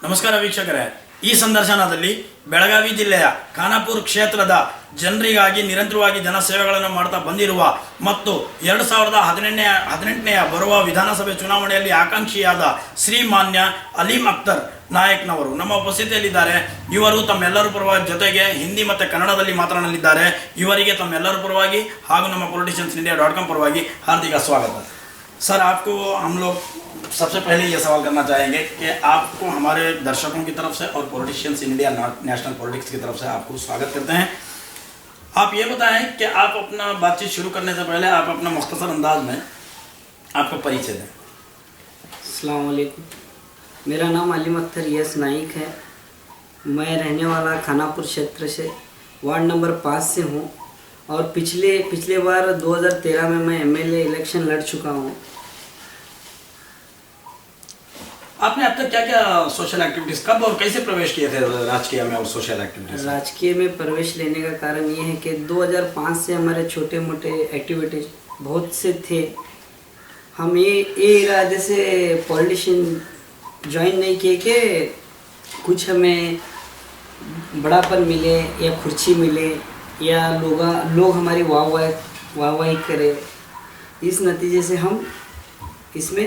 ನಮಸ್ಕಾರ ವೀಕ್ಷಕರೇ, ಈ ಸಂದರ್ಶನದಲ್ಲಿ ಬೆಳಗಾವಿ ಜಿಲ್ಲೆಯ ಖಾನಾಪುರ ಕ್ಷೇತ್ರದ ಜನರಿಗಾಗಿ ನಿರಂತರವಾಗಿ ಜನಸೇವೆಗಳನ್ನು ಮಾಡ್ತಾ ಬಂದಿರುವ ಮತ್ತು 2018ನೇ ಬರುವ ವಿಧಾನಸಭೆ ಚುನಾವಣೆಯಲ್ಲಿ ಆಕಾಂಕ್ಷಿಯಾದ ಶ್ರೀಮಾನ್ಯ ಅಲೀಂ ಅಖ್ತರ್ ನಾಯಕ್ನವರು ನಮ್ಮ ಉಪಸ್ಥಿತಿಯಲ್ಲಿದ್ದಾರೆ. ಇವರು ತಮ್ಮೆಲ್ಲರ ಪರವಾಗಿ ಜೊತೆಗೆ ಹಿಂದಿ ಮತ್ತು ಕನ್ನಡದಲ್ಲಿ ಮಾತನಾಡಲಿದ್ದಾರೆ. ಇವರಿಗೆ ತಮ್ಮೆಲ್ಲರ ಪರವಾಗಿ ಹಾಗೂ ನಮ್ಮ politiciansindia.com परवागी हार्दिक स्वागत है। सर, आपको हम लोग सबसे पहले ये सवाल करना चाहेंगे कि आपको हमारे दर्शकों की तरफ से और पॉलिटिशियंस इंडिया नेशनल पॉलिटिक्स की तरफ से आपको स्वागत करते हैं। आप ये बताएं कि आप अपना बातचीत शुरू करने से पहले आप अपना मुख्तसर अंदाज में आपका परिचय दें। अस्सलाम वालेकुम, मेरा नाम अलीम अख्तर यस नाइक है। मैं रहने वाला खानापुर क्षेत्र से वार्ड नंबर 5 से हूँ और पिछले बार 2013 में मैं एमएलए इलेक्शन लड़ चुका हूँ। आपने अब तक क्या क्या सोशल एक्टिविटीज़ कब और कैसे प्रवेश किए थे राजकीय में और सोशल एक्टिविटीज़? राजकीय में प्रवेश लेने का कारण ये है कि 2005 से हमारे छोटे मोटे एक्टिविटीज बहुत से थे। हम ये इरादे से पॉलिटिशियन ज्वाइन नहीं किए कि कुछ हमें बड़ापन मिले या खुर्ची मिले या लोग हमारी वाहवाही करे, इस नतीजे से हम इसमें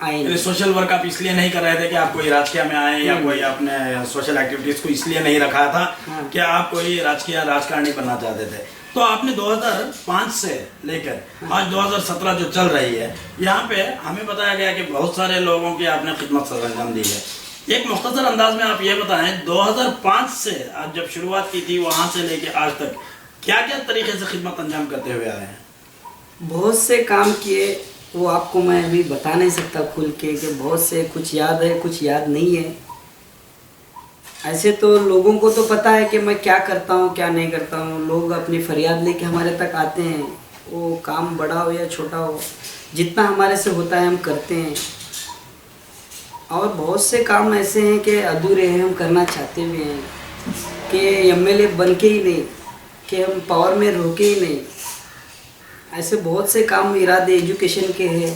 आए। सोशल वर्क आप इसलिए नहीं कर रहे थे कि आप कोई राजकीय में आए या कोई आपने सोशल एक्टिविटीज को इसलिए नहीं रखा था कि आप कोई राजकीय राजकारणी बनना चाहते थे। तो आपने 2005 से लेकर आज 2017 जो चल रही है, यहाँ पे हमें बताया गया कि बहुत सारे लोगों की आपने खिदमत सरंजाम दी है। एक मुख्तसर अंदाज में आप ये बताएं, 2005 से आज जब शुरुआत की थी वहाँ से लेके आज तक क्या क्या तरीके से खिदमत अंजाम करते हुए आए हैं? बहुत से काम किए, वो आपको मैं अभी बता नहीं सकता खुल के कि बहुत से कुछ याद है कुछ याद नहीं है। ऐसे तो लोगों को तो पता है कि मैं क्या करता हूँ क्या नहीं करता हूँ। लोग अपनी फरियाद लेके हमारे तक आते हैं, वो काम बड़ा हो या छोटा हो, जितना हमारे से होता है हम करते हैं। और बहुत से काम ऐसे हैं कि अधूरे हैं, हम करना चाहते भी हैं कि एमएलए बन के ही नहीं, कि हम पावर में रुके ही नहीं। ऐसे बहुत से काम इरादे एजुकेशन के हैं,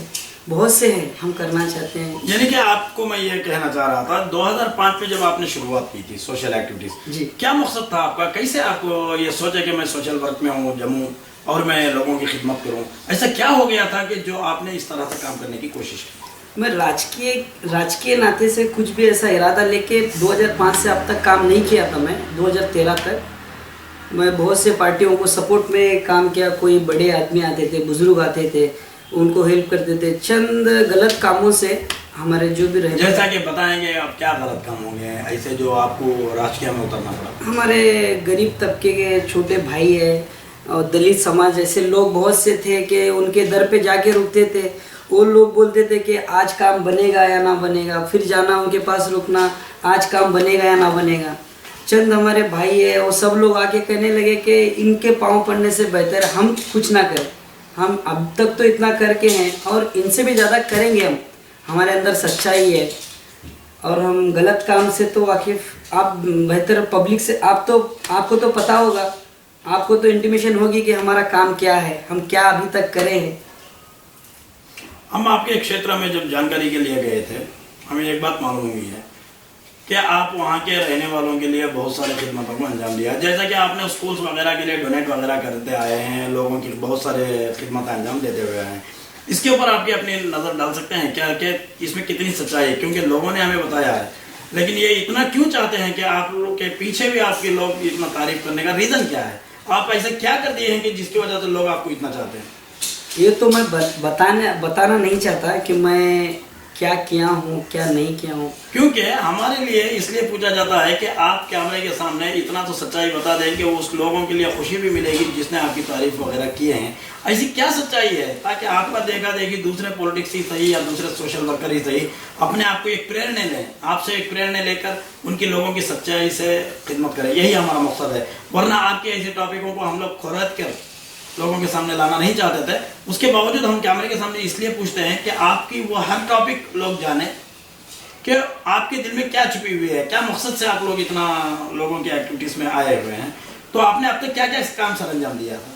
बहुत से हैं, हम करना चाहते हैं। यानी कि आपको मैं ये कहना चाह रहा था, 2005 में जब आपने शुरुआत की थी सोशल एक्टिविटीज, जी, क्या मकसद था आपका? कैसे आपको ये सोचा कि मैं सोशल वर्क में हूँ, जमूँ और मैं लोगों की खिदमत करूँ? ऐसा क्या हो गया था कि जो आपने इस तरह से काम करने की कोशिश की? मैं राजकीय नाते से कुछ भी ऐसा इरादा लेके 2005 से अब तक काम नहीं किया था। मैं 2013 तक मैं बहुत से पार्टियों को सपोर्ट में काम किया। कोई बड़े आदमी आते थे, बुजुर्ग आते थे, उनको हेल्प करते थे। चंद गलत कामों से हमारे जो भी रहे, जैसा कि बताएंगे आप क्या गलत काम हो गए ऐसे जो आपको राजकीय में उतरना पड़ा? हमारे गरीब तबके के छोटे भाई है और दलित समाज ऐसे लोग बहुत से थे कि उनके दर पे जाके रुकते थे। वो लोग बोलते थे कि आज काम बनेगा या ना बनेगा, फिर जाना उनके पास रुकना, आज काम बनेगा या ना बनेगा। चंद हमारे भाई है, वो सब लोग आके कहने लगे कि इनके पाँव पड़ने से बेहतर हम कुछ ना करें। हम अब तक तो इतना करके हैं और इनसे भी ज़्यादा करेंगे। हमारे अंदर सच्चाई है और हम गलत काम से तो वाकिफ़, आप बेहतर पब्लिक से आपको तो पता होगा, आपको तो इंटीमेशन होगी कि हमारा काम क्या है, हम क्या अभी तक करे हैं। हम आपके क्षेत्र में जब जानकारी के लिए गए थे, हमें एक बात मालूम हुई है कि आप वहाँ के रहने वालों के लिए बहुत सारे खिदमतों को अंजाम दिया। जैसा कि आपने स्कूल्स वगैरह के लिए डोनेट वगैरह करते आए हैं, लोगों की बहुत सारे खिदमत अंजाम देते हुए आए हैं। इसके ऊपर आपकी अपनी नज़र डाल सकते हैं क्या कि इसमें कितनी सच्चाई है? क्योंकि लोगों ने हमें बताया है, लेकिन ये इतना क्यों चाहते हैं कि आप लोग के पीछे भी आपके लोग इतना तारीफ करने का रीज़न क्या है? आप ऐसा क्या कर दिए हैं कि जिसकी वजह से लोग आपको इतना चाहते हैं? ये तो मैं बताना नहीं चाहता कि मैं क्या किया हूँ क्या नहीं किया हूँ, क्योंकि हमारे लिए इसलिए पूछा जाता है कि आप कैमरे के सामने इतना तो सच्चाई बता दें कि उस लोगों के लिए खुशी भी मिलेगी जिसने आपकी तारीफ वगैरह किए हैं। ऐसी क्या सच्चाई है ताकि आपका देखा देखी दूसरे पॉलिटिक्स ही सही या दूसरे सोशल वर्कर ही सही अपने आप को एक प्रेरणा लें, आपसे एक प्रेरणा लेकर उनकी लोगों की सच्चाई से खिदमत करें। यही हमारा मकसद है। वरना आपके ऐसे टॉपिकों को हम लोग खुरद कर लोगों के सामने लाना नहीं चाहते थे। उसके बावजूद हम कैमरे के सामने इसलिए पूछते हैं कि आपकी वो हर टॉपिक लोग जाने कि आपके दिल में क्या छुपी हुई है, क्या मकसद से आप लोग इतना लोगों की एक्टिविटीज़ में आए हुए हैं। तो आपने अब तक क्या क्या इस काम सर अंजाम दिया था?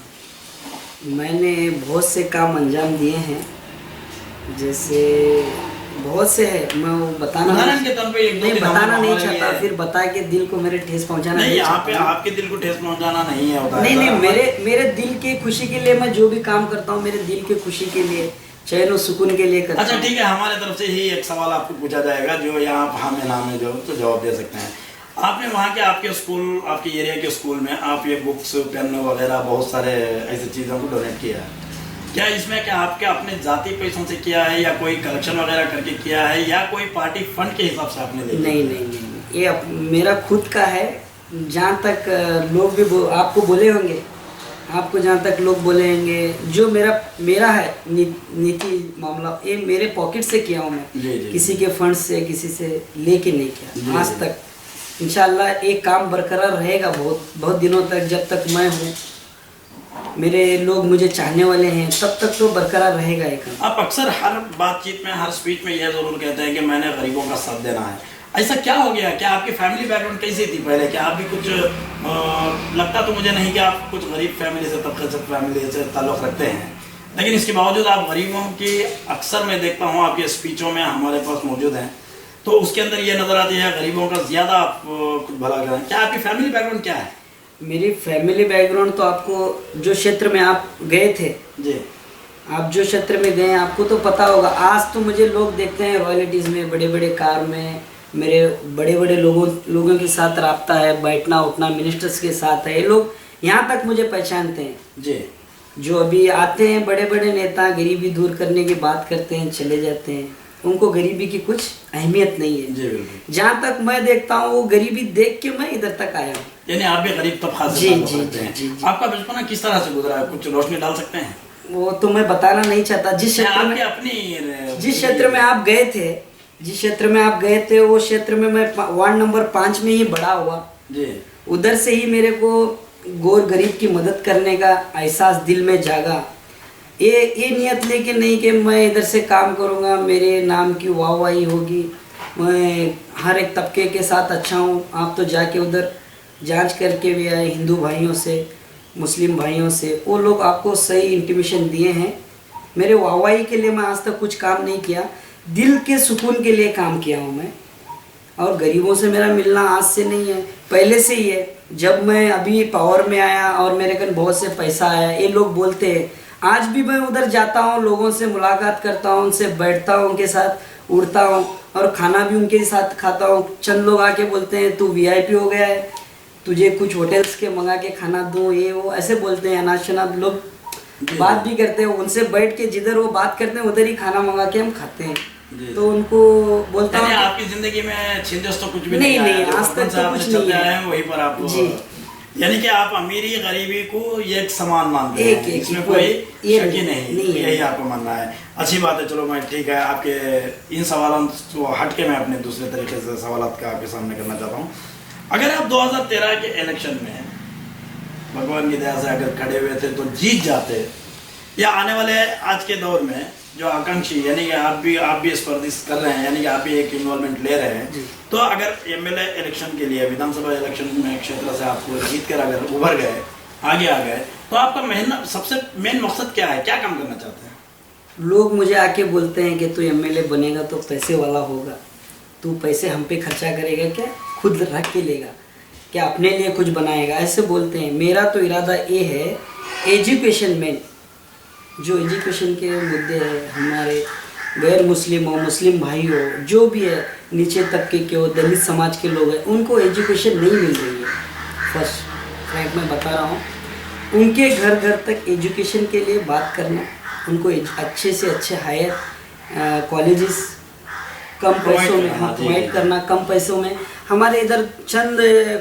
मैंने बहुत से काम अंजाम दिए हैं। जैसे बहुत से है, मैं वो बताना उदाहरण के तौर पे एक दो नहीं दिन बताना हमारे नहीं लिए- चाहता, फिर बता के दिल को मेरे ठेस पहुंचाना नहीं, यहाँ पे चाहता हूं। आपके दिल को ठेस पहुंचाना नहीं है होता है। नहीं नहीं, तो मेरे दिल की खुशी के लिए मैं जो भी काम करता हूँ मेरे दिल की खुशी के लिए, चैन और सुकून के लिए करता अच्छा हूँ। ठीक है, हमारे तरफ से ही एक सवाल आपको पूछा जाएगा जो यहाँ आप हाँ में ना में जो तो जवाब दे सकते हैं। आपने वहाँ के आपके स्कूल, आपके एरिया के स्कूल में आप ये बुक्स, पेन वगैरह बहुत सारे ऐसी चीज़ों को डोनेट किया है। क्या इसमें क्या आपके अपने जाति पैसों से किया है या कोई कलेक्शन वगैरह करके किया है या कोई पार्टी फंड के हिसाब से आपने दिया? नहीं नहीं नहीं, ये मेरा खुद का है। जहाँ तक लोग भी आपको बोले होंगे, आपको जहाँ तक लोग बोलेंगे, जो मेरा है नीति मामला, ये मेरे पॉकेट से किया हूँ मैं। जी, जी। किसी के फंड से, किसी से लेके नहीं किया आज तक। इंशाल्लाह एक काम बरकरार रहेगा बहुत बहुत दिनों तक, जब तक मैं हूँ, मेरे लोग मुझे चाहने वाले हैं, तब तक तो बरकरार रहेगा ये काम। आप अक्सर हर बातचीत में, हर स्पीच में यह जरूर कहते हैं कि मैंने गरीबों का साथ देना है। ऐसा क्या हो गया? क्या आपकी फैमिली बैकग्राउंड कैसी थी पहले? क्या आप भी कुछ लगता तो मुझे नहीं कि आप कुछ गरीब फैमिली से, तबके से फैमिली से ताल्लुक़ रखते हैं, लेकिन इसके बावजूद आप गरीबों की अक्सर मैं देखता हूँ आपके स्पीचों में हमारे पास मौजूद हैं, तो उसके अंदर ये नज़र आती है गरीबों का ज़्यादा आप कुछ भला करें। क्या आपकी फैमिली बैकग्राउंड क्या है? मेरी फैमिली बैकग्राउंड तो आपको जो क्षेत्र में आप गए थे, जी, आप जो क्षेत्र में गए आपको तो पता होगा। आज तो मुझे लोग देखते हैं रॉयल्टीज़ में, बड़े बड़े कार में, मेरे बड़े बड़े लोगों के साथ राब्ता है, बैठना उठना मिनिस्टर्स के साथ है। ये लोग यहाँ तक मुझे पहचानते हैं। जी, जो अभी आते हैं बड़े बड़े नेता, गरीबी दूर करने की बात करते हैं, चले जाते हैं, उनको गरीबी की कुछ अहमियत नहीं है। जी बिल्कुल। जहाँ तक मैं देखता हूँ वो गरीबी देख के मैं इधर तक आया हूँ। यानी आप भी गरीब तबका से जी, ताल्लुक़ जी, रखते हैं। जी, जी। आपका बचपना किस तरह से गुजरा है? कुछ रोशनी डाल सकते हैं? वो तो मैं बताना नहीं चाहता। जिस क्षेत्र आपकी में जिस क्षेत्र में आप गए थे वो क्षेत्र में मैं वार्ड नंबर 5 में ही बड़ा हुआ। जी, उधर से ही मेरे को गौर गरीब की मदद करने का एहसास दिल में जागा। ये नियत लेके नहीं कि मैं इधर से काम करूँगा, मेरे नाम की वाहवाही होगी, मैं हर एक तबके के साथ अच्छा हूँ। आप तो जाके उधर जांच करके भी आए हिंदू भाइयों से, मुस्लिम भाइयों से, वो लोग आपको सही इंटीमेशन दिए हैं। मेरे वाहवाही के लिए मैं आज तक कुछ काम नहीं किया, दिल के सुकून के लिए काम किया हूँ मैं। और गरीबों से मेरा मिलना आज से नहीं है, पहले से ही है। जब मैं अभी पावर में आया और मेरे कन बहुत से पैसा आया, ये लोग बोलते हैं, आज भी मैं उधर जाता हूँ, लोगों से मुलाकात करता हूँ, उनसे बैठता हूँ, उनके साथ उड़ता हूँ और खाना भी उनके साथ खाता हूँ। चंद लोग आके बोलते हैं तू वीआईपी हो गया है, तुझे कुछ होटल्स के मंगा के खाना दूँ, ये वो ऐसे बोलते हैं। अनाज शनाब लोग बात भी करते हैं, उनसे बैठ के जिधर वो बात करते हैं उधर ही खाना मंगा के हम खाते हैं। तो उनको बोलता हूँ आपकी जिंदगी में छिंदस तो कुछ भी नहीं, आया, नहीं, आज तक तो कुछ नहीं है। वहीं पर आप जी। यानी कि आप अमीरी गरीबी को एक समान मानते हैं, एक इसमें एक कोई ये शक ही नहीं, है। यही आपको मानना है। अच्छी बात है, चलो मैं ठीक है, आपके इन सवालों को हट के मैं अपने दूसरे तरीके से सवालात का आपके सामने करना चाहता हूँ। अगर आप 2013 के इलेक्शन में भगवान की दया से अगर खड़े हुए थे तो जीत जाते, या आने वाले आज के दौर में जो आकांक्षी, यानी कि आप भी स्पर्धा कर रहे हैं, यानी कि आप भी एक इन्वॉल्वमेंट ले रहे हैं, तो अगर एमएलए इलेक्शन के लिए, विधानसभा इलेक्शन में क्षेत्र से आपको जीत कर अगर उभर गए, आगे आ गए, तो आपका मेहनत सबसे मेन मकसद क्या है? क्या काम करना चाहते हैं? लोग मुझे आके बोलते हैं कि तू एमएलए बनेगा तो पैसे वाला होगा, तू पैसे हम पे खर्चा करेगा क्या, खुद रख के लेगा क्या, अपने लिए कुछ बनाएगा, ऐसे बोलते हैं। मेरा तो इरादा ये है, एजुकेशन में जो एजुकेशन के मुद्दे हैं, हमारे गैर मुस्लिम हो, मुस्लिम भाई हो, जो भी है, नीचे तबके के हो, दलित समाज के लोग हैं, उनको एजुकेशन नहीं मिल रही है। फर्स्ट फ्रैंक मैं बता रहा हूँ, उनके घर घर तक एजुकेशन के लिए बात करना, उनको अच्छे से अच्छे हायर कॉलेजेस कम पैसों में प्रोवाइड करना, कम पैसों में। हमारे इधर चंद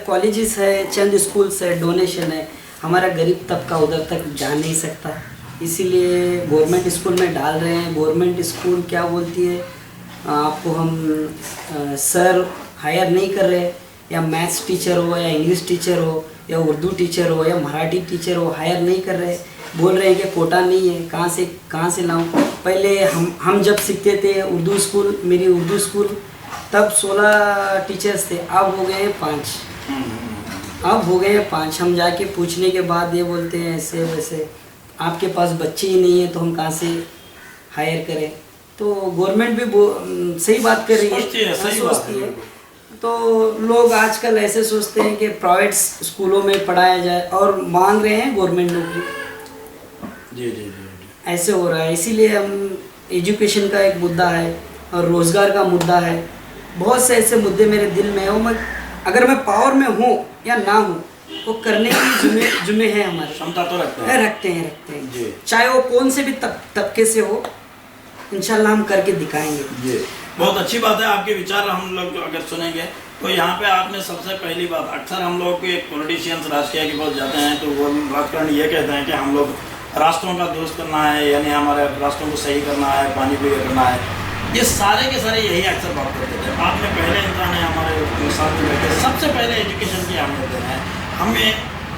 कॉलेजेस है, चंद स्कूल्स है, डोनेशन है, हमारा गरीब तबका उधर तक जा नहीं सकता, इसीलिए गवर्नमेंट स्कूल में डाल रहे हैं। गवर्नमेंट स्कूल क्या बोलती है, आपको हम सर हायर नहीं कर रहे, या मैथ्स टीचर हो, या इंग्लिश टीचर हो, या उर्दू टीचर हो, या मराठी टीचर हो, हायर नहीं कर रहे। बोल रहे हैं कि कोटा नहीं है, कहाँ से लाऊं। पहले हम जब सीखते थे उर्दू स्कूल, मेरी उर्दू स्कूल, तब 16 टीचर्स थे, अब हो गए हैं 5। अब हो गए हैं 5। हम जाके पूछने के बाद ये बोलते हैं ऐसे वैसे, आपके पास बच्चे ही नहीं है तो हम कहाँ से हायर करें। तो गवर्नमेंट भी सही बात कर रही सोचती है, है, सही बात सोचती है। है। तो लोग आजकल ऐसे सोचते हैं कि प्राइवेट स्कूलों में पढ़ाया जाए और मांग रहे हैं गवर्नमेंट नौकरी। जी जी जी। ऐसे हो रहा है, इसीलिए हम एजुकेशन का एक मुद्दा है और रोज़गार का मुद्दा है। बहुत से ऐसे मुद्दे मेरे दिल में है, मैं अगर मैं पावर में हूँ या ना हूँ वो करने की जुम्मे है हमारे। क्षमता तो रखते हैं। रखते हैं जी। चाहे वो कौन से भी तबके से हो, इंशाल्लाह हम करके दिखाएंगे। जी, बहुत अच्छी बात है। आपके विचार हम लोग अगर सुनेंगे तो यहाँ पे आपने सबसे पहली बात, अक्सर हम लोग के पॉलिटिशियंस राजकीय के पास जाते हैं तो वो राजकारण ये कहते हैं कि हम लोग राष्ट्रों का दुरुस्त करना है, यानी हमारे राष्ट्रों को सही करना है, पानी को ये करना है, ये सारे के सारे यही अक्सर बात करते थे। आपने पहले इंसान है हमारे साथ में बैठे, सबसे पहले एजुकेशन की अहमियत देना है। हमें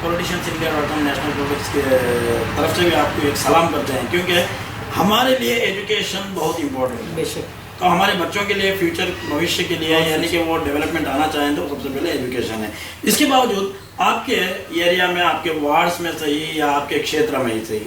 politicians India dot com national projects के तरफ से भी आपको एक सलाम करते हैं, क्योंकि हमारे लिए एजुकेशन बहुत इंपॉर्टेंट है। बेशक। तो हमारे बच्चों के लिए फ्यूचर भविष्य के लिए यानी कि वो डेवलपमेंट आना चाहें तो सबसे पहले एजुकेशन है। इसके बावजूद आपके एरिया में, आपके वार्ड्स में सही या आपके क्षेत्र में ही सही,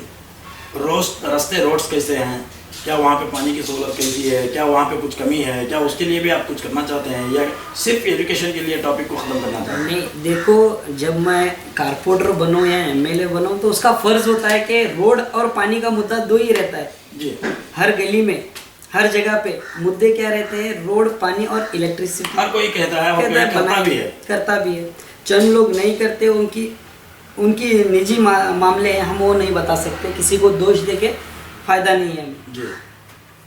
रास्ते रोड्स कैसे हैं, क्या वहाँ पे पानी की सहूलत कैसी है, क्या वहाँ पे कुछ कमी है, क्या उसके लिए भी आप कुछ करना चाहते हैं या सिर्फ एजुकेशन के लिए टॉपिक को ख़त्म करना चाहते हैं? नहीं, देखो, जब मैं कारपोरेटर बनूं या एमएलए बनूं तो उसका फर्ज होता है कि रोड और पानी का मुद्दा दो ही रहता है। जी। हर गली में, हर जगह पे मुद्दे क्या रहते हैं? रोड, पानी और इलेक्ट्रिसिटी। हर कोई कहता है, और कोई करता भी है। चंद लोग नहीं करते, उनकी निजी मामले हैं, हम वो नहीं बता सकते, किसी को दोष देके फायदा नहीं है हमें। जी।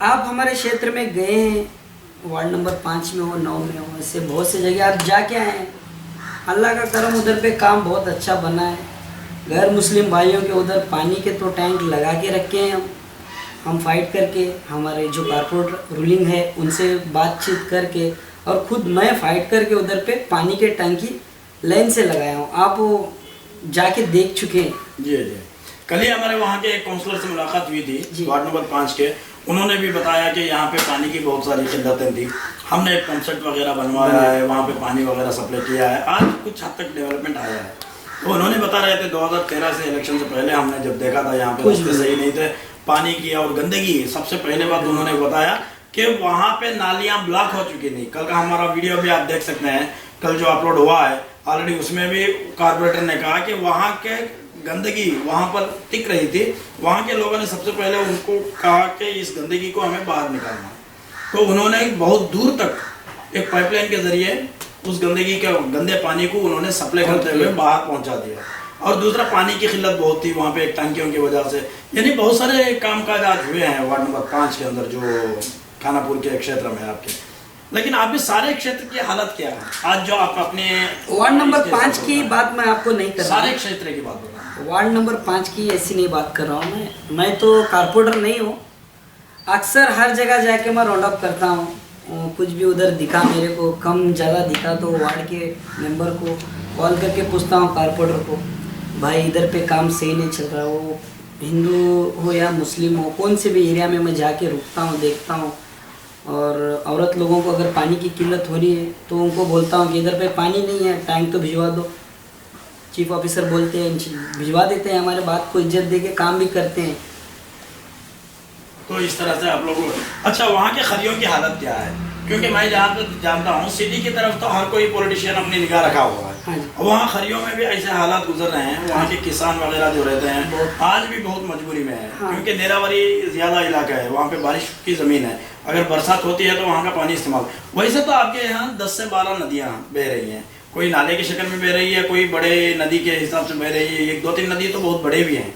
आप हमारे क्षेत्र में गए हैं, वार्ड नंबर 5 में हो, 9 में हो, ऐसे बहुत से जगह आप जाके आए हैं। अल्लाह का करम, उधर पे काम बहुत अच्छा बना है। गैर मुस्लिम भाइयों के उधर पानी के तो टैंक लगा के रखे हैं। हम फाइट करके, हमारे जो कारपोरेट रूलिंग है उनसे बातचीत करके और खुद मैं फाइट करके उधर पे पानी के टंकी लाइन से लगाया हूँ। आप वो जाके देख चुके हैं। जी जी। कल ही हमारे वहाँ के एक काउंसलर से मुलाकात हुई थी, वार्ड नंबर 5 के। उन्होंने भी बताया कि यहाँ पे पानी की बहुत सारी किल्लतें थी। हमने एक पंप सेट वगैरह बनवाया है, वहाँ पे पानी वगैरह सप्लाई किया है, आज कुछ हद तक डेवलपमेंट आया है। तो उन्होंने बता रहे थे 2013 से इलेक्शन से पहले हमने जब देखा था यहाँ पे रास्ते सही नहीं थे, पानी की और गंदगी। सबसे पहले बात उन्होंने बताया कि वहाँ पे नालियाँ ब्लॉक हो चुकी थी। कल का हमारा वीडियो भी आप देख सकते हैं, कल जो अपलोड हुआ है ऑलरेडी, उसमें भी कारपोरेटर ने कहा कि वहाँ के गंदगी वहाँ पर टिक रही थी। वहाँ के लोगों ने सबसे पहले उनको कहा कि इस गंदगी को हमें बाहर निकालना। तो उन्होंने बहुत दूर तक एक पाइपलाइन के जरिए उस गंदगी के गंदे पानी को उन्होंने सप्लाई करते हुए बाहर पहुँचा दिया। और दूसरा, पानी की किल्लत बहुत थी वहाँ पे एक टंकियों की वजह से। यानी बहुत सारे कामकाज आज हुए हैं वार्ड नंबर 5 के अंदर, जो खानापुर के क्षेत्र में आपके। लेकिन आप भी सारे क्षेत्र की हालत क्या है आज, जो आप अपने वार्ड नंबर 5 की बात मैं आपको नहीं कर रहा, सारे क्षेत्र की बात कर रहा हूँ। वार्ड नंबर 5 की ऐसी नहीं बात कर रहा हूँ मैं तो कारपोरेटर नहीं हूँ। अक्सर हर जगह जाके मैं राउंड अप करता हूँ। कुछ भी उधर दिखा मेरे को, कम ज़्यादा दिखा तो वार्ड के मेंबर को कॉल करके पूछता हूँ, कारपोरेटर को, भाई इधर पे काम सही नहीं चल रहा, वो हिंदू हो या मुस्लिम हो, कौन से भी एरिया में मैं जाके रुकता हूँ, देखता हूँ। और औरत लोगों को अगर पानी की किल्लत हो रही है तो उनको बोलता हूँ कि इधर पे पानी नहीं है, टैंक तो भिजवा दो। चीफ ऑफिसर बोलते हैं, भिजवा देते हैं, हमारे बात को इज्जत दे के काम भी करते हैं। तो इस तरह से आप लोग। अच्छा, वहाँ के खरियों की हालत क्या है? क्योंकि मैं जहाँ तक जानता हूँ सिटी की तरफ तो हर कोई पॉलिटिशियन अपनी निगाह रखा हुआ है। हाँ, वहाँ खरियों में भी ऐसे हालात गुजर रहे हैं। वहाँ के किसान वगैरह जो रहते हैं आज भी बहुत मजबूरी में है। हाँ। क्योंकि नेरावरी ज़्यादा इलाका है, वहाँ पे बारिश की ज़मीन है, अगर बरसात होती है तो वहाँ का पानी इस्तेमाल। वैसे तो आपके यहाँ 10 से 12 नदियाँ बह रही हैं, कोई नाले की शक्ल में बह रही है, कोई बड़े नदी के हिसाब से बह रही है, 1-2-3 नदी तो बहुत बड़े भी हैं।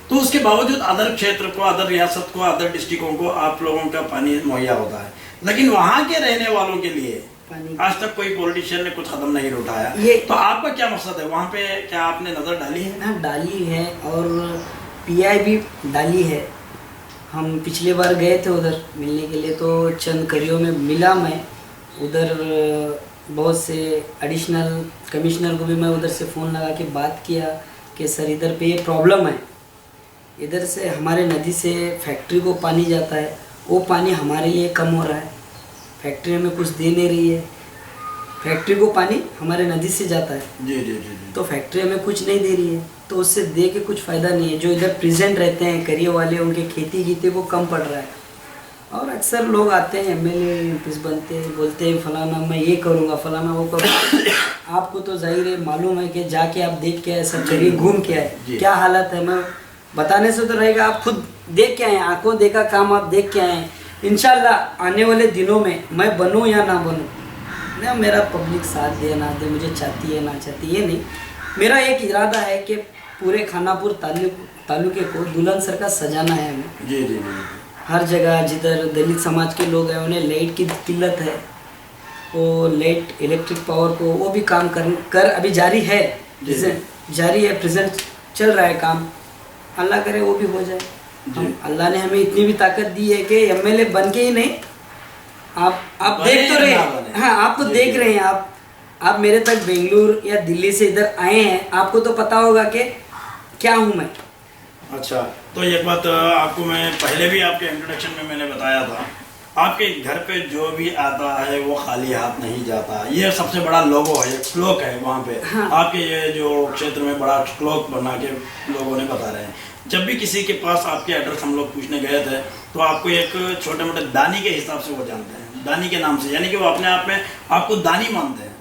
तो उसके बावजूद अदर क्षेत्र को, अदर रियासत को, अदर डिस्ट्रिक्टों को आप लोगों का पानी मुहैया होता है, लेकिन वहाँ के रहने वालों के लिए आज तक कोई पॉलिटिशियन ने कुछ कदम नहीं उठाया। तो आपका क्या मकसद है वहाँ पे? क्या आपने नज़र डाली है? हाँ, डाली है और पीआई भी डाली है। हम पिछले बार गए थे उधर मिलने के लिए, तो चंद करियों में मिला मैं उधर। बहुत से एडिशनल कमिश्नर को भी मैं उधर से फ़ोन लगा के बात किया कि सर इधर पे ये प्रॉब्लम है, इधर से हमारे नदी से फैक्ट्री को पानी जाता है, वो पानी हमारे लिए कम हो रहा है, फैक्ट्री हमें कुछ दे नहीं रही है, फैक्ट्री को पानी हमारे नदी से जाता है। जी जी जी जी। तो फैक्ट्री हमें कुछ नहीं दे रही है, तो उससे दे के कुछ फ़ायदा नहीं है। जो इधर प्रेजेंट रहते हैं करियर वाले, उनके खेती गीते को कम पड़ रहा है। और अक्सर लोग आते हैं एमएलए एमपीस बनते हैं, बोलते हैं फलाना मैं ये करूँगा फलाना वो करूँगा। आपको तो जाहिर है मालूम है कि जाके आप देख के आए, सब जगह घूम के आए, क्या हालत है। मैं बताने से तो रहेगा, आप खुद देख के आए, आंखों देखा काम आप देख के आए। इंशाल्लाह आने वाले दिनों में मैं बनूँ या ना बनूँ, ना मेरा पब्लिक साथ दे ना दे, मुझे चाहती है ना चाहती ये नहीं, मेरा एक इरादा है कि पूरे खानापुर तालुके को दुल्हन सर का सजाना है हमें। जी जी जी। हर जगह जिधर दलित समाज के लोग हैं उन्हें लाइट की किल्लत है, वो लाइट इलेक्ट्रिक पावर को वो भी काम कर अभी जारी है, जारी है, प्रेजेंट चल रहा है काम। अल्लाह करे वो भी हो जाए। अल्लाह ने हमें इतनी भी ताकत दी है कि एमएलए बन के ही नहीं, आप देख तो रहे हैं, हाँ आप तो देख रहे हैं, आप मेरे तक बेंगलुरु या दिल्ली से इधर आए हैं, आपको तो पता होगा कि क्या हूँ मैं। अच्छा, तो एक बात आपको मैं पहले भी आपके इंट्रोडक्शन में मैंने बताया था, आपके घर पे जो भी आता है वो खाली हाथ नहीं जाता। ये सबसे बड़ा लोगो है, क्लोक है वहाँ पे। हाँ। आपके ये जो क्षेत्र में बड़ा क्लोक बना के लोगों ने बता रहे हैं। जब भी किसी के पास आपके एड्रेस हम लोग पूछने गए थे तो आपको एक छोटे मोटे दानी के हिसाब से वो जानते हैं, दानी के नाम से, यानी कि वो अपने आप में आपको दानी मानते हैं।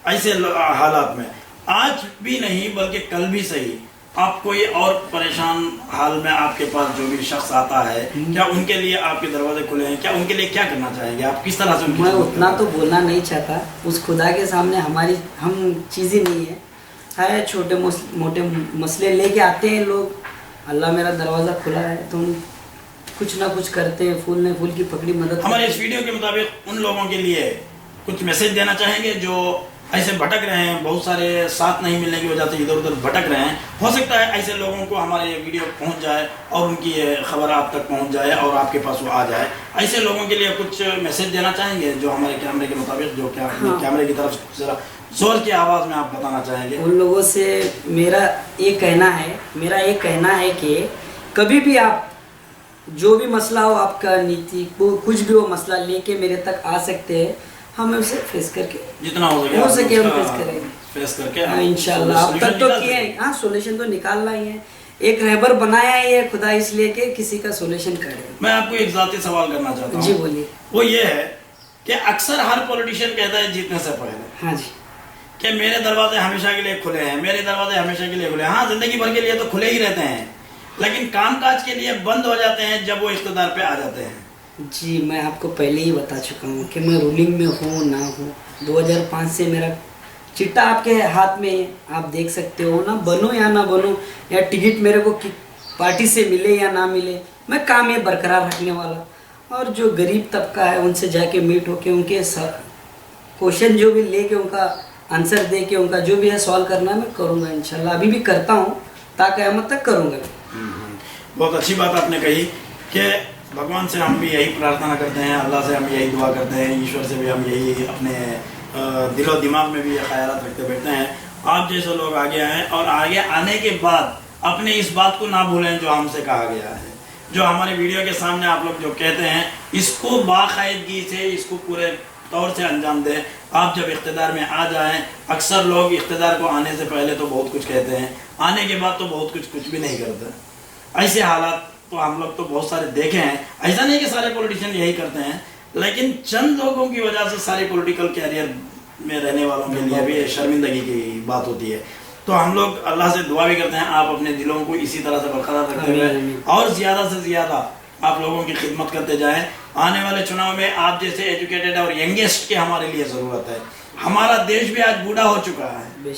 ऐसे हालात में आज भी नहीं बल्कि कल भी सही, आप कोई और परेशान हाल में आपके पास जो भी शख्स आता है, क्या उनके लिए आपके दरवाजे खुले हैं? क्या उनके लिए क्या करना चाहेंगे आप? किस तरह से? मैं उतना तो बोलना नहीं चाहता, उस खुदा के सामने हमारी हम चीज़ ही नहीं है छोटे मोटे मसले लेके आते हैं लोग। अल्लाह मेरा दरवाज़ा खुला है तो हम कुछ ना कुछ करते हैं, फूल ने फूल की पकड़ी मदद। हमारे इस वीडियो के मुताबिक उन लोगों के लिए कुछ मैसेज देना चाहेंगे जो ऐसे भटक रहे हैं, बहुत सारे साथ नहीं मिलने की वजह से इधर उधर भटक रहे हैं। हो सकता है ऐसे लोगों को हमारे ये वीडियो पहुंच जाए और उनकी ये खबर आप तक पहुंच जाए और आपके पास वो आ जाए। ऐसे लोगों के लिए कुछ मैसेज देना चाहेंगे जो हमारे कैमरे के मुताबिक, जो क्या कैमरे की तरफ जरा जोर की आवाज़ में आप बताना चाहेंगे? उन लोगों से मेरा एक कहना है कि कभी भी आप जो भी मसला हो, आपका नीति कुछ भी हो मसला लेके मेरे तक आ सकते हैं, हम उसे फेस करके जितना हो सके हम फेस करेंगे, फेस करके। हाँ इंशाल्लाह। अब तक तो किए हैं, हाँ सोल्यूशन तो निकालना ही है, एक रहबर बनाया ही है खुदा इसलिए कि किसी का सोल्यूशन करे। मैं आपको एक जाती सवाल करना चाहता हूँ। जी बोलिए। वो ये है कि अक्सर हर पॉलिटिशियन कहता है जीतने से पहले, हाँ जी, कि मेरे दरवाजे हमेशा के लिए खुले हैं, मेरे दरवाजे हमेशा के लिए खुले हैं। हाँ जिंदगी भर के लिए तो खुले ही रहते हैं, लेकिन कामकाज के लिए बंद हो जाते हैं जब वो इख्तिदार पे आ जाते हैं। जी मैं आपको पहले ही बता चुका हूँ कि मैं रूलिंग में हूँ ना हूँ। 2005 से मेरा चिट्टा आपके हाथ में है, आप देख सकते हो ना, बनूँ या ना बनूँ, या टिकट मेरे को पार्टी से मिले या ना मिले, मैं काम ये बरकरार रखने वाला। और जो गरीब तबका है उनसे जाके मीट होके उनके क्वेश्चन जो भी लेके उनका आंसर दे के उनका जो भी है सॉल्व करना है मैं करूँगा इंशाल्लाह। अभी भी करता हूँ, क़यामत तक करूँगा। बहुत अच्छी बात आपने कही कि भगवान से हम भी यही प्रार्थना करते हैं, अल्लाह से हम यही दुआ करते हैं, ईश्वर से भी हम यही अपने दिलो दिमाग में भी ये ख्यालात रखते बैठते हैं। आप जैसे लोग आगे आएँ और आगे आने के बाद अपने इस बात को ना भूलें जो हमसे कहा गया है, जो हमारे वीडियो के सामने आप लोग जो कहते हैं इसको बाकायदगी से, इसको पूरे तौर से अंजाम दें। आप जब इख्तिदार में आ जाएं, अक्सर लोग इख्तिदार को आने से पहले तो बहुत कुछ कहते हैं, आने के बाद तो बहुत कुछ भी नहीं करते। ऐसे हालात तो हम लोग तो बहुत सारे देखे हैं। ऐसा नहीं कि सारे पॉलिटिशियन यही करते हैं, लेकिन चंद लोगों की वजह से सारे पॉलिटिकल कैरियर में रहने वालों के लिए भी शर्मिंदगी की बात होती है। तो हम लोग अल्लाह से दुआ भी करते हैं आप अपने दिलों को इसी तरह से बरकरार रखते हुए और ज़्यादा से ज़्यादा आप लोगों की खिदमत करते जाएं। आने वाले चुनाव में आप जैसे एजुकेटेड और यंगेस्ट की हमारे लिए ज़रूरत है। हमारा देश भी आज बूढ़ा हो चुका है,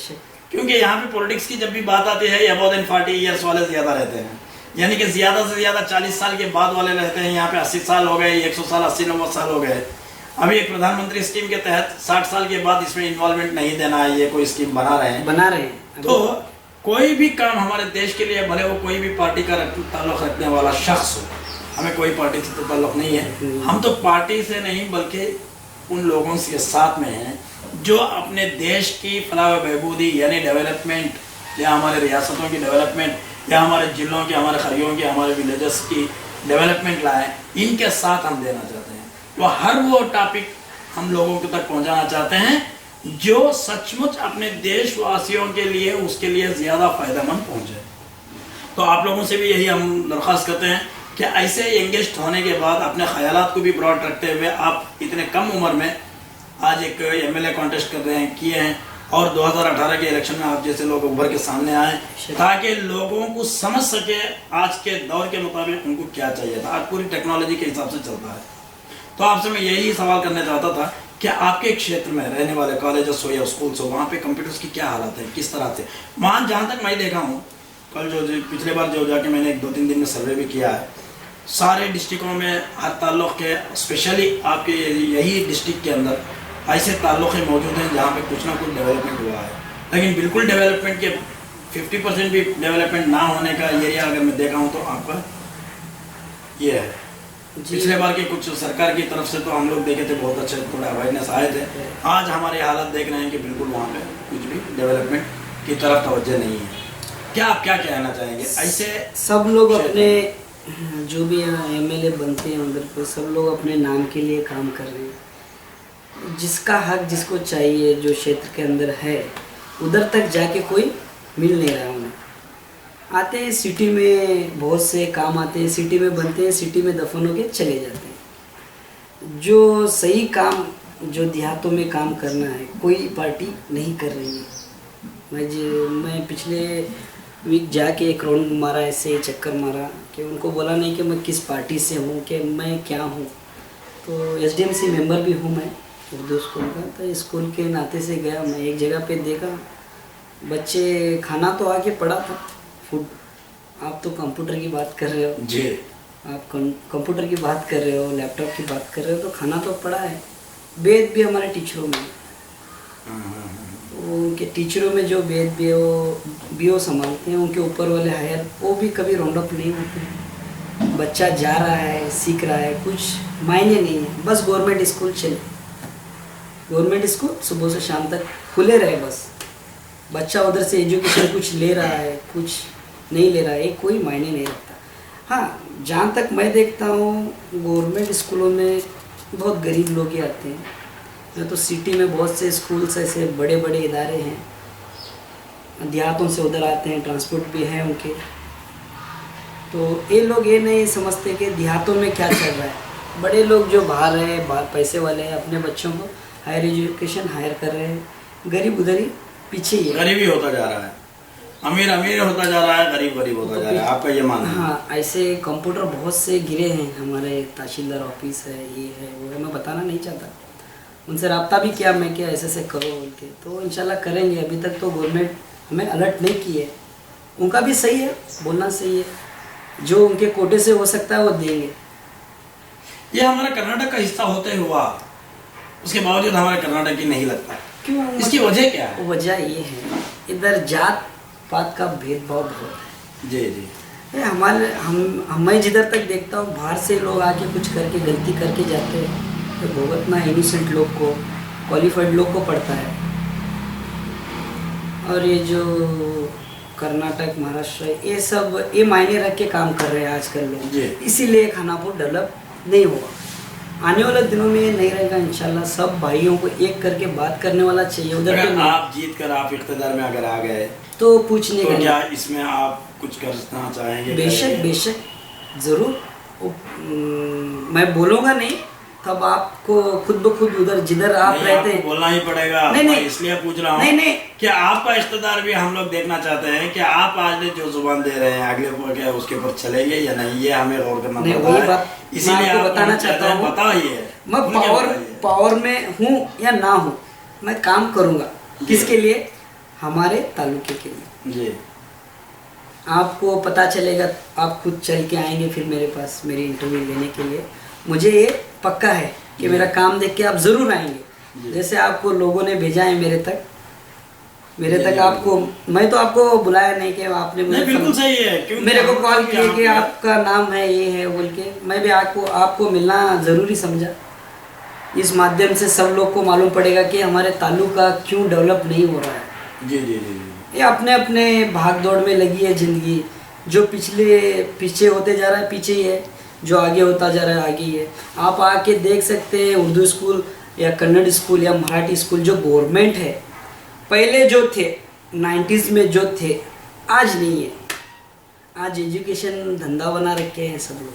क्योंकि यहाँ पे पॉलिटिक्स की जब भी बात आती है अबाउट 40 ईयर्स वाले ज़्यादा रहते हैं, यानी कि ज़्यादा से ज़्यादा 40 साल के बाद वाले रहते हैं। यहाँ पे 80 साल हो गए, 100 साल, 80-90 साल हो गए। अभी एक प्रधानमंत्री स्कीम के तहत 60 साल के बाद इसमें इन्वॉल्वमेंट नहीं देना है, ये कोई स्कीम बना रहे हैं। तो कोई भी काम हमारे देश के लिए, भले वो कोई भी पार्टी का ताल्लुक़ रखने वाला शख्स हो, हमें कोई पार्टी से तो ताल्लुक़ नहीं है, हम तो पार्टी से नहीं बल्कि उन लोगों के साथ में हैं जो अपने देश की फलाह व बहबूदी यानी डेवलपमेंट, या हमारे रियासतों की डेवलपमेंट, या हमारे ज़िलों की, हमारे खरियों की, हमारे विलेजेस की डेवलपमेंट लाए, इनके साथ हम देना चाहते हैं। तो हर वो टॉपिक हम लोगों के तक पहुंचाना चाहते हैं जो सचमुच अपने देशवासियों के लिए, उसके लिए ज़्यादा फ़ायदेमंद पहुंचे। तो आप लोगों से भी यही हम दरख्वास्त करते हैं कि ऐसे यंगेस्ट होने के बाद अपने ख्यालात को भी ब्रॉड रखते हुए आप इतने कम उम्र में आज एक एमएलए कॉन्टेस्ट कर रहे हैं, किए हैं, और 2018 के इलेक्शन में आप जैसे लोग उभर के सामने आए ताकि लोगों को समझ सके आज के दौर के मुताबिक उनको क्या चाहिए था। आज पूरी टेक्नोलॉजी के हिसाब से चलता है। तो आपसे मैं यही सवाल करना चाहता था कि आपके क्षेत्र में रहने वाले कॉलेजेस हो या स्कूल्स हो, वहाँ पे कंप्यूटर्स की क्या हालत है, किस तरह से वहाँ, जहाँ तक मैं देखा हूँ, कल जो पिछले बार जो जाके मैंने 2-3 दिन में सर्वे भी किया है, सारे डिस्ट्रिक्टों में हर ताल्लुक़ के, स्पेशली आपके यही डिस्ट्रिक्ट के अंदर ऐसे ताल्लुक़े मौजूद हैं जहाँ पे कुछ ना कुछ डेवलपमेंट हुआ है, लेकिन बिल्कुल डेवलपमेंट के 50% भी डेवलपमेंट ना होने का एरिया अगर मैं देखा हूँ तो आपका ये है। पिछले बार के कुछ सरकार की तरफ से तो हम लोग देखे थे, बहुत अच्छे थोड़ा अवेयरनेस आए थे। आज हमारी हालत देख रहे हैं कि बिल्कुल वहाँ पे कुछ भी डेवलपमेंट की तरफ तवज्जो नहीं है। क्या आप क्या कहना चाहेंगे? ऐसे सब लोग अपने जो भी एमएलए बनते हैं उधर पे सब लोग अपने नाम के लिए काम कर रहे हैं। जिसका हक जिसको चाहिए, जो क्षेत्र के अंदर है, उधर तक जाके कोई मिल नहीं रहा है उन्हें। आते हैं सिटी में, बहुत से काम आते हैं, सिटी में बनते हैं, सिटी में दफन होके चले जाते हैं। जो सही काम, जो देहातों में काम करना है, कोई पार्टी नहीं कर रही है। मैं पिछले वीक जाके एक राउंड मारा, ऐसे चक्कर मारा कि उनको बोला नहीं कि मैं किस पार्टी से हूँ, कि मैं क्या हूँ। तो एसडीएमसी मेंबर भी हूँ मैं उर्दू स्कूल का। तो स्कूल के नाते से गया, मैं एक जगह पे देखा बच्चे खाना तो आके पड़ा था, फूड। आप तो कंप्यूटर की बात कर रहे हो जी, आप कंप्यूटर की बात कर रहे हो, लैपटॉप की बात कर रहे हो, तो खाना तो पड़ा है। वेद भी हमारे टीचरों में, उनके टीचरों में जो वेद भी वो बीओ संभालते हैं, उनके ऊपर वाले हायर वो भी कभी राउंड अप नहीं होते हैं। बच्चा जा रहा है, सीख रहा है, कुछ मायने नहीं है। बस गवर्नमेंट स्कूल चले, गवर्नमेंट स्कूल सुबह से शाम तक खुले रहे, बस बच्चा उधर से एजुकेशन कुछ ले रहा है, कुछ नहीं ले रहा है, कोई मायने नहीं रखता। हाँ, जहाँ तक मैं देखता हूँ गवर्नमेंट स्कूलों में बहुत गरीब लोग ही आते हैं। मैं तो सिटी में बहुत से स्कूल्स ऐसे बड़े बड़े इदारे हैं, देहातों से उधर आते हैं, ट्रांसपोर्ट भी है उनके। तो ये लोग ये नहीं समझते कि देहातों में क्या चल रहा है। बड़े लोग जो बाहर हैं, बाहर पैसे वाले हैं, अपने बच्चों को हायर एजुकेशन हायर कर रहे हैं। गरीब उधर ही पीछे ही है, गरीबी होता जा रहा है, अमीर अमीर होता जा रहा है, गरीब गरीब होता जा रहा है। आपका ये मानना है? हाँ, ऐसे कंप्यूटर बहुत से गिरे हैं, हमारे तहसीलदार ऑफिस है, ये है वो है, मैं बताना नहीं चाहता। उनसे रब्ता भी किया मैं, क्या ऐसे करो बोल के, तो इंशाल्लाह करेंगे। अभी तक तो गवर्नमेंट हमें अलर्ट नहीं की है, उनका भी सही है, बोलना सही है, जो उनके कोटे से हो सकता है वो देंगे। ये हमारा कर्नाटक का हिस्सा होते हुआ उसके बावजूद हमारे कर्नाटक की नहीं लगता, क्यों? इसकी वजह क्या है? वजह ये है, इधर जात पात का भेदभाव बहुत है। जी जी, ये हमारे मैं जिधर तक देखता हूँ, बाहर से लोग आके कुछ करके गलती करके जाते हैं, तो भुगतना इनोसेंट लोग को, क्वालिफाइड लोग को पड़ता है। और ये जो कर्नाटक, महाराष्ट्र, ये सब ये मायने रख के काम कर रहे हैं आजकल लोग, इसीलिए खानापुर डेवलप नहीं हुआ। आने वाले दिनों में ये नहीं रहेगा इंशाल्लाह। सब भाइयों को एक करके बात करने वाला चाहिए। उधर अगर आप जीत कर आप इख्तिदार में अगर आ गए तो पूछने तो क्या इसमें आप कुछ करना चाहेंगे? बेशक बेशक, ज़रूर। मैं बोलूँगा नहीं, तब आपको खुद ब खुद उधर जिधर आप रहते हैं बोलना ही पड़ेगा। नहीं, इसलिए पूछ रहा हूँ। नहीं, कि आपका इख्तिदार भी हम लोग देखना चाहते हैं कि आप आज जो जुबान दे रहे हैं अगले को क्या उसके ऊपर चलेंगे या नहीं, ये हमें गौर करना पड़ता है। इसीलिए आपको बताना चाहता हूँ, बताइए मैं पावर में हूँ या ना हूँ, मैं काम करूँगा। किसके लिए? हमारे तालुके के लिए जी। आपको पता चलेगा, आप खुद चल के आएंगे फिर मेरे पास मेरी इंटरव्यू लेने के लिए। मुझे ये पक्का है कि मेरा काम देख के आप ज़रूर आएंगे। जैसे आपको लोगों ने भेजा है मेरे तक आपको, मैं तो आपको बुलाया नहीं कि आपने मुझे बिल्कुल सही है, मेरे को कॉल किया कि आपका नाम है ये है बोल के, मैं भी आपको मिलना ज़रूरी समझा। इस माध्यम से सब लोग को मालूम पड़ेगा कि हमारे ताल्लुका क्यों डेवलप नहीं हो रहा है। जी जी जी। ये अपने अपने भाग दौड़ में लगी है ज़िंदगी। जो पीछे होते जा रहा है पीछे ही है, जो आगे होता जा रहा है आगे ही है। आप आके देख सकते हैं उर्दू स्कूल या कन्नड़ स्कूल या मराठी स्कूल जो गवर्नमेंट है, पहले जो थे 90s में जो थे, आज नहीं है। आज एजुकेशन धंधा बना रखे हैं सब लोग।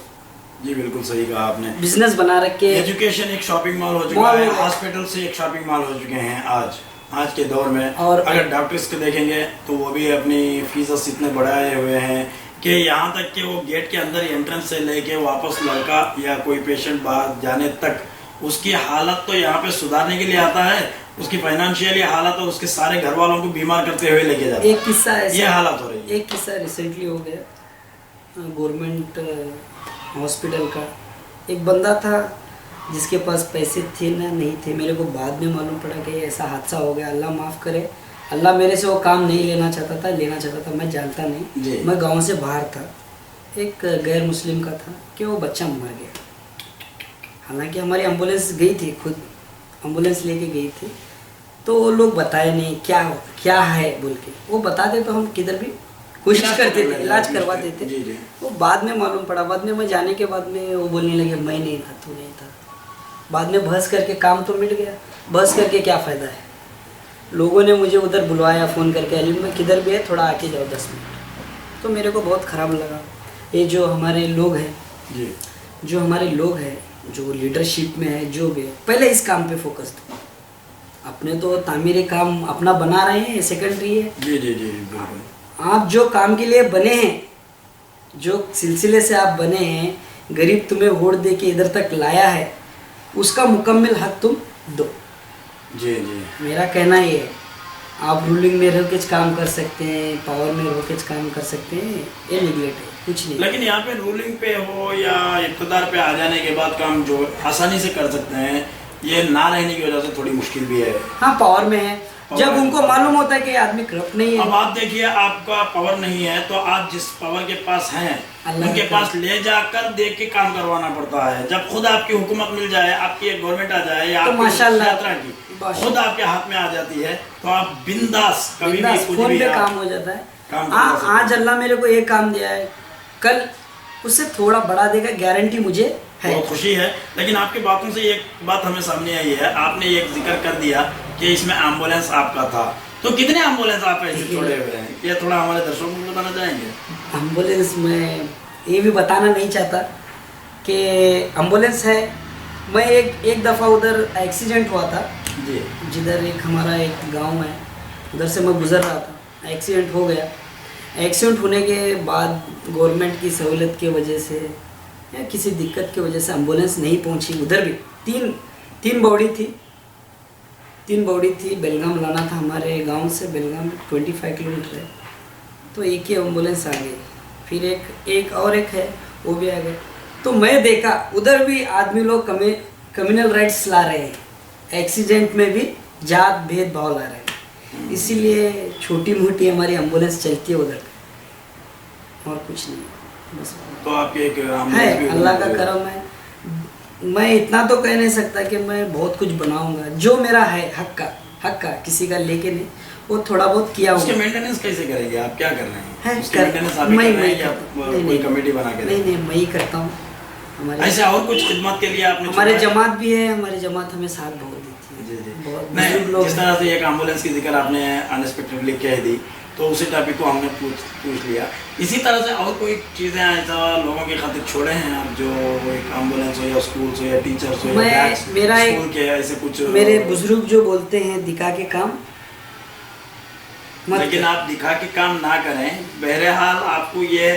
जी बिल्कुल सही कहा आपने। बिजनेस बना रखे। एजुकेशन एक शॉपिंग मॉल हो चुका है, हॉस्पिटल से एक शॉपिंग मॉल हो चुके हैं आज के दौर में। और अगर डॉक्टर्स को देखेंगे तो वो भी अपनी फीस इतने बढ़ाए हुए हैं कि यहाँ तक कि वो गेट के अंदर एंट्रेंस से लेके वापस लड़का या कोई पेशेंट बाहर जाने तक उसकी हालत तो यहाँ पे सुधारने के लिए आता है, उसकी फाइनेंशियली हालत और उसके सारे घर वालों को बीमार करते हुए लेके जाता है। एक किस्सा ऐसा, ये हालत हो रही है। एक किस्सा रिसेंटली हो गया गवर्नमेंट हॉस्पिटल का। एक बंदा था जिसके पास पैसे थे ना नहीं थे, मेरे को बाद में मालूम पड़ा कि ऐसा हादसा हो गया। अल्लाह माफ़ करे, अल्लाह मेरे से वो काम नहीं लेना चाहता था, मैं जानता नहीं, मैं गांव से बाहर था। एक गैर मुस्लिम का था कि वो बच्चा मर गया। हालांकि हमारी एम्बुलेंस गई थी, खुद एम्बुलेंस लेके गई थी, तो वो लोग बताए नहीं क्या है बोल के। वो बताते तो हम किधर भी कोशिश करते थे, इलाज करवाते थे। वो बाद में मालूम पड़ा, बाद में मैं जाने के बाद में वो बोलने लगे मैं नहीं था, तू नहीं था। बाद में बहस करके काम तो मिट गया, बहस करके क्या फ़ायदा है। लोगों ने मुझे उधर बुलवाया फ़ोन करके, अली में किधर भी है थोड़ा आके जाओ 10 मिनट। तो मेरे को बहुत ख़राब लगा। ये जो हमारे लोग हैं जो लीडरशिप में है, जो भी है, पहले इस काम पे फोकस दो। अपने तो तामीरी काम अपना बना रहे हैं, सेकेंडरी है। जी बिल्कुल। आप जो काम के लिए बने हैं, जो सिलसिले से आप बने हैं, गरीब तुम्हें वोट दे के इधर तक लाया है, उसका मुकम्मल हक तुम दो। जी मेरा कहना ये है। आप रूलिंग में रह के काम कर सकते हैं, पावर में रह के काम कर सकते हैं, ये निगलेक्ट है, कुछ नहीं। लेकिन यहाँ पे रूलिंग पे हो या इक़्तिदार पे आ जाने के बाद काम जो आसानी से कर सकते हैं, ये ना रहने की वजह से थोड़ी मुश्किल भी है। हाँ, पावर में है, जब उनको मालूम होता है कि आदमी करप्ट नहीं है। अब आप देखिए, आपका पावर नहीं है तो आप जिस पावर के पास हैं उनके पास ले जाकर देख के काम करवाना पड़ता है। जब खुद आपकी हुकूमत मिल जाए, आपकी एक गवर्नमेंट आ जाए या तो माशाल्लाह यात्रा की खुद आपके हाथ में आ जाती है, तो आप बिंदास कभी भी कुछ फोन भी पे काम हो जाता है। आज अल्लाह मेरे को एक काम दिया है, कल उससे थोड़ा बढ़ा देगा, गारंटी मुझे है। बहुत खुशी है। लेकिन आपकी बातों से एक बात हमें सामने आई है, आपने एक जिक्र कर दिया कि इसमें एम्बुलेंस आपका था, तो कितने एम्बुलेंस आप ऐसे छोड़े हुए हैं, ये थोड़ा हमारे दर्शकों को बताना चाहेंगे? एम्बुलेंस में ये भी बताना नहीं चाहता कि एम्बुलेंस है। मैं एक दफ़ा उधर एक्सीडेंट हुआ था जी, जिधर एक हमारा एक गांव है, उधर से मैं गुजर रहा था, एक्सीडेंट हो गया। एक्सीडेंट होने के बाद गवर्नमेंट की सहूलत की वजह से या किसी दिक्कत की वजह से एम्बुलेंस नहीं पहुंची। उधर भी तीन बॉडी थी, बेलगाम लाना था हमारे गांव से। बेलगाम 25 किलोमीटर है, तो एक ही एम्बुलेंस आ गई। फिर एक है, वो भी आ गए। तो मैं देखा उधर भी आदमी लोग कम्युनल राइट्स ला रहे हैं, एक्सीडेंट में भी जात भेदभाव ला रहे हैं। इसीलिए छोटी मोटी हमारी एम्बुलेंस चलती है उधर, और कुछ नहीं बस। तो आपके एक है, अल्लाह का करम है। मैं इतना तो कह नहीं सकता कि मैं बहुत कुछ बनाऊंगा, जो मेरा है हक का किसी का लेके नहीं, वो थोड़ा बहुत किया उसके मेंटेनेंस कैसे करेंगे? आप क्या कर रहे हैं? उसके मेंटेनेंस आप मैं कर रहे हैं या कोई कमेटी बना के? नहीं, मैं ही करता हूँ। ऐसे और कुछ खिदमत के लिए आपने हमारे जमात भी है, हमारी जमात हमें साथ बहुत देती है। नहीं, जिस तरह से एक एम्बुलेंस की जिक्र आपने अनएक्सपेक्टेडली कह दी, तो उसी टॉपिक को हमने पूछ लिया। इसी तरह से और कोई चीज़ें ऐसा लोगों की खातिर छोड़े हैं आप, जो एक एम्बुलेंस हो या स्कूल हो या टीचर्स हो या मेरा स्कूल के ऐसे कुछ? मेरे बुजुर्ग जो बोलते हैं दिखा के काम, लेकिन आप दिखा के काम ना करें। बहरहाल आपको ये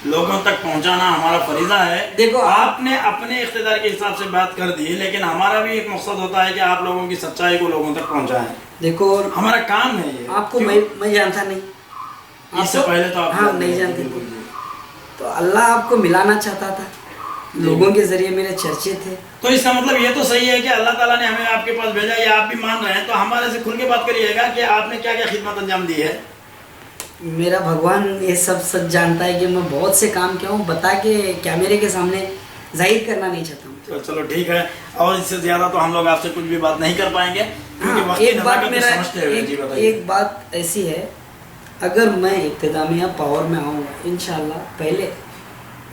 लोगों तक पहुंचाना हमारा फरीजा है। देखो, आपने अपने इख्तिदार के हिसाब से बात कर दी, लेकिन हमारा भी एक मकसद होता है कि आप लोगों की सच्चाई को लोगों तक पहुंचाएं। देखो, हमारा काम है ये। आपको मैं जानता नहीं, इससे पहले तो आप नहीं जानते थे, तो अल्लाह आपको मिलाना चाहता था, लोगों के जरिए मेरे चर्चे थे। तो इसका मतलब ये तो सही है कि अल्लाह ताला ने हमें आपके पास भेजा, या आप भी मान रहे हैं, तो हमारे से खुल के बात करिएगा कि आपने क्या क्या खिदमत अंजाम दी है। मेरा भगवान ये सब सच जानता है कि मैं बहुत से काम किया हूँ, बता के कैमरे के सामने जाहिर करना नहीं चाहता हूँ। तो चलो ठीक है, और इससे ज़्यादा तो हम लोग आपसे कुछ भी बात नहीं कर पाएंगे, क्योंकि एक बात ऐसी है, अगर मैं इब्तिदा में या पावर में आऊँगा, इंशाल्लाह पहले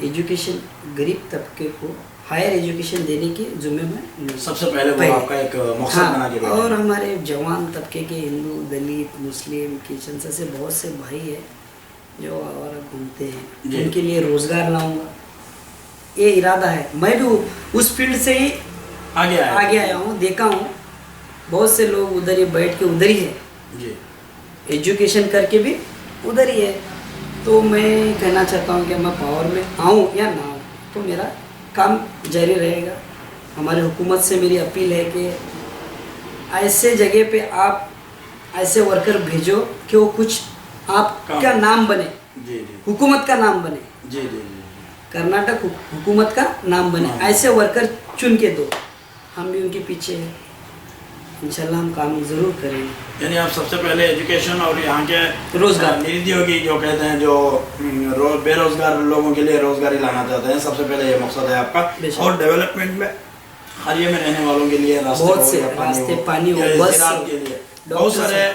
एजुकेशन गरीब तबके को हायर एजुकेशन देने की जुम्मे में सबसे पहले वो आपका एक मकसद बना के और हमारे जवान तबके के हिंदू, दलित, मुस्लिम, क्रिश्चियन से बहुत से भाई है जो और घूमते हैं, उनके लिए रोज़गार लाऊंगा। ये इरादा है। मैं भी उस फील्ड से ही आगे आए आगे आया हूँ, देखा हूँ बहुत से लोग उधर ही बैठ के उधर ही है, जी। एजुकेशन करके भी उधर ही है। तो मैं कहना चाहता हूँ कि मैं पावर में आऊँ या ना आऊँ, तो मेरा काम जारी रहेगा। हमारी हुकूमत से मेरी अपील है कि ऐसे जगह पे आप ऐसे वर्कर भेजो कि वो कुछ आपका नाम बने, जी जी हुकूमत का नाम बने, जी जी जी। कर्नाटक हुकूमत का नाम बने। हाँ। ऐसे वर्कर चुन के दो, हम भी उनके पीछे हैं। इंशाल्लाह हम काम ज़रूर करेंगे। यानी आप सबसे पहले एजुकेशन और यहाँ के रोजगार। निरुद्योगी जो कहते हैं, जो बेरोजगार लोगों के लिए रोजगारी लाना चाहते हैं, सबसे पहले ये मकसद है आपका। बेशक। और डेवलपमेंट में हारिया में रहने वालों के लिए रास्ते बहुत हो से या रास्ते, पानी हो, या बस ज़राअत हो, के लिए डॉक्टर बहुत सारे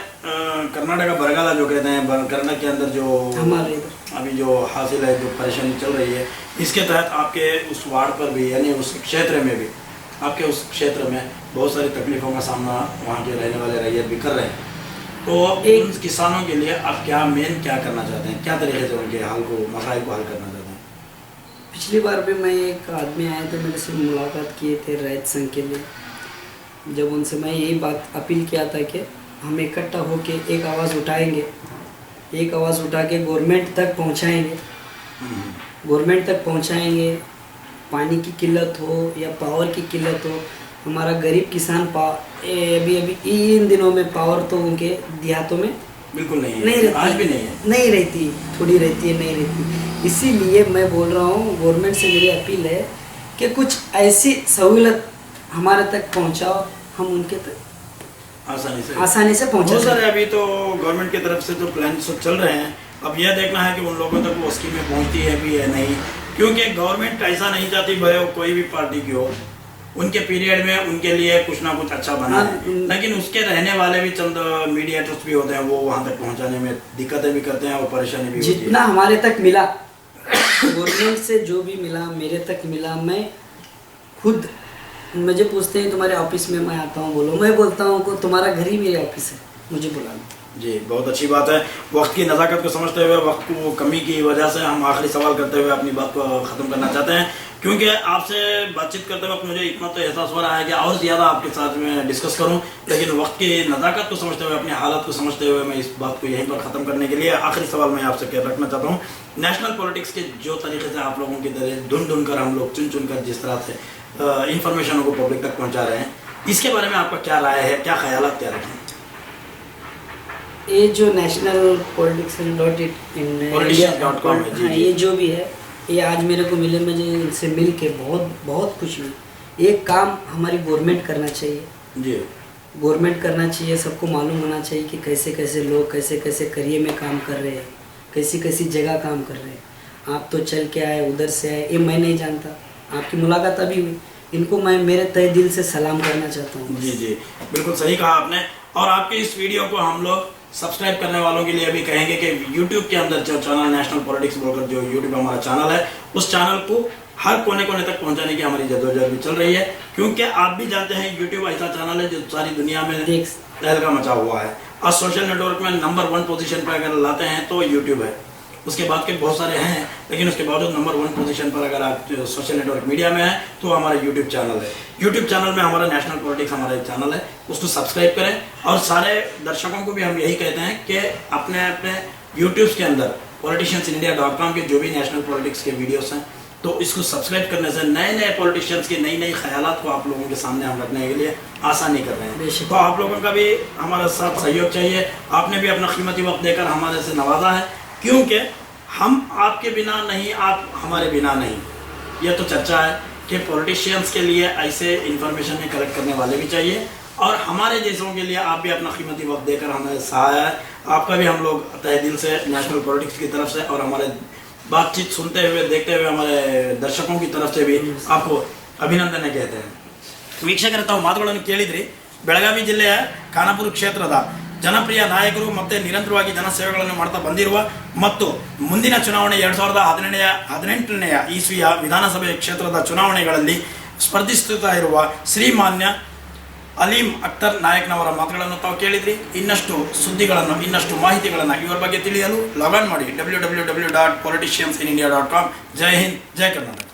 कर्नाटक बरगाला जो कहते हैं, कर्नाटक के अंदर जो हमारे इधर अभी जो हासिल है, जो परेशानी चल रही है, इसके तहत आपके उस वार्ड पर भी, यानी उस क्षेत्र में भी, आपके उस क्षेत्र में बहुत सारी तकलीफ़ों का सामना वहाँ के रहने वाले रैयत भी कर रहे हैं। तो उन किसानों के लिए आप क्या करना चाहते हैं, क्या तरीके से उनके हाल को, मसाइल को हल करना चाहते हैं? पिछली बार भी मैं एक आदमी आए थे, मेरे से मुलाकात किए थे रैयत संघ के लिए। जब उनसे मैं यही बात अपील किया था कि हम इकट्ठा होके एक आवाज़ उठाएंगे, एक आवाज़ उठा के गवर्नमेंट तक पहुंचाएंगे, गवर्नमेंट तक पहुंचाएंगे। पानी की किल्लत हो या पावर की किल्लत हो, हमारा गरीब किसान अभी इन दिनों में पावर तो उनके देहातों में बिल्कुल नहीं नहीं है, रहती, आज भी नहीं है, नहीं रहती, थोड़ी रहती है, नहीं रहती। इसीलिए मैं बोल रहा हूँ, गवर्नमेंट से मेरी अपील है कि कुछ ऐसी सहूलत हमारे तक पहुँचाओ, हम उनके तक आसानी से पहुँचा बहुत सारे अभी तो गवर्नमेंट की तरफ से जो प्लान सब चल रहे हैं, अब यह देखना है कि उन लोगों तक वो स्कीमें पहुंचती है भी है नहीं, क्योंकि गवर्नमेंट ऐसा नहीं चाहती भले कोई भी पार्टी की हो, उनके पीरियड में उनके लिए कुछ ना कुछ अच्छा बना है, लेकिन उसके रहने वाले भी चंद मीडिएटर्स भी होते हैं, वो वहाँ तक पहुँचाने में दिक्कतें भी करते हैं और परेशानी भी होती है। जितना हमारे तक मिला, गवर्नमेंट से जो भी मिला मेरे तक मिला। मैं खुद, मुझे पूछते हैं तुम्हारे ऑफिस में, मैं आता हूँ, बोलो, मैं बोलता हूँ को तुम्हारा घर ही मेरे ऑफिस है, मुझे बुलाना। जी, बहुत अच्छी बात है। वक्त की नज़ाकत को समझते हुए, वक्त को कमी की वजह से हम आखिरी सवाल करते हुए अपनी बात को ख़त्म करना चाहते हैं, क्योंकि आपसे बातचीत करते वक्त मुझे इतना तो एहसास हो रहा है कि और ज़्यादा आपके साथ में डिस्कस करूं, लेकिन वक्त की नज़ाकत को समझते हुए, अपनी हालत को समझते हुए, मैं इस बात को यहीं पर ख़त्म करने के लिए आखिरी सवाल मैं आपसे रखना चाहता हूँ। नेशनल पॉलिटिक्स के जो तरीके से आप लोगों की तरह ढूंढ कर, हम लोग चुन कर जिस तरह से इंफॉर्मेशन को पब्लिक तक पहुँचा रहे हैं, इसके बारे में आपका क्या राय है, क्या ख्याल क्या रखें? ये जो नेशनल politics.in.com है, ये जो भी है, ये आज मेरे को मिले, मुझे इनसे मिल के बहुत खुशी हुई। ये काम हमारी गवर्नमेंट करना चाहिए जी, गवर्नमेंट करना चाहिए। सबको मालूम होना चाहिए कि कैसे कैसे लोग कैसे कैसे करियर में काम कर रहे हैं, कैसी कैसी जगह काम कर रहे हैं। आप तो चल के आए, उधर से आए, ये मैं नहीं जानता, आपकी मुलाकात अभी हुई। इनको मैं मेरे तहे दिल से सलाम करना चाहता हूँ। जी जी, बिल्कुल सही कहा आपने। और आपके इस वीडियो को हम लोग सब्सक्राइब करने वालों के लिए भी कहेंगे कि यूट्यूब के अंदर जो चैनल नेशनल पॉलिटिक्स बोलकर जो यूट्यूब हमारा चैनल है, उस चैनल को हर कोने कोने तक पहुंचाने की हमारी जद्दोजहद भी चल रही है, क्योंकि आप भी जानते हैं यूट्यूब ऐसा चैनल है जो सारी दुनिया में तहलका मचा हुआ है। और सोशल नेटवर्क में नंबर 1 पोजीशन पर अगर लाते हैं तो यूट्यूब है, उसके बाद के बहुत सारे हैं, लेकिन उसके बावजूद नंबर 1 पोजीशन पर अगर आप सोशल नेटवर्क मीडिया में है तो हमारा यूट्यूब चैनल है। यूट्यूब चैनल में हमारा नेशनल पॉलिटिक्स हमारा एक चैनल है, उसको सब्सक्राइब करें। और सारे दर्शकों को भी हम यही कहते हैं कि अपने अपने यूट्यूब के अंदर politiciansindia.com के जो भी नेशनल पॉलिटिक्स के वीडियोस हैं, तो इसको सब्सक्राइब करने से नए नए पॉलिटिशियंस के नई नई ख्यालात को आप लोगों के सामने हम रखने के लिए आसानी कर रहे हैं। तो आप लोगों का भी हमारे साथ सहयोग चाहिए। आपने भी अपना कीमती वक्त देकर हमारे से नवाजा है, क्योंकि हम आपके बिना नहीं, आप हमारे बिना नहीं। यह तो चर्चा है कि पॉलिटिशियंस के लिए ऐसे इंफॉर्मेशन में कलेक्ट करने वाले भी चाहिए, और हमारे जैसों के लिए आप भी अपना कीमती वक्त देकर हमें सहाय है। आपका भी हम लोग तहे दिल से नेशनल पॉलिटिक्स की तरफ से और हमारे बातचीत सुनते हुए देखते हुए हमारे दर्शकों की तरफ से भी आपको अभिनंदन कहते हैं। ವೀಕ್ಷಕರೇ, ತಾವು ಮಾತುಗಳನ್ನು ಕೇಳಿದ್ರಿ. ಬೆಳಗಾವಿ ಜಿಲ್ಲೆಯ ಖಾನಾಪುರ ಕ್ಷೇತ್ರದ ಜನಪ್ರಿಯ ನಾಯಕರು ಮತ್ತು ನಿರಂತರವಾಗಿ ಜನಸೇವೆಗಳನ್ನು ಮಾಡ್ತಾ ಬಂದಿರುವ ಮತ್ತು ಮುಂದಿನ ಚುನಾವಣೆ 2018ನೇ ಇಸ್ವಿಯ ವಿಧಾನಸಭೆ ಕ್ಷೇತ್ರದ ಚುನಾವಣೆಗಳಲ್ಲಿ ಸ್ಪರ್ಧಿಸುತ್ತಾ ಇರುವ ಶ್ರೀಮಾನ್ಯ ಅಲೀಂ ಅಖ್ತರ್ ನಾಯಕ್ನವರ ಮಾತುಗಳನ್ನು ತಾವು ಕೇಳಿದ್ರಿ. ಇನ್ನಷ್ಟು ಸುದ್ದಿಗಳನ್ನು, ಇನ್ನಷ್ಟು ಮಾಹಿತಿಗಳನ್ನು ಇವರ ಬಗ್ಗೆ ತಿಳಿಯಲು ಲಾಗ್ ಆನ್ ಮಾಡಿ www.politiciansindia.com. ಜೈ ಹಿಂದ್, ಜೈ ಕರ್ನಾಟಕ.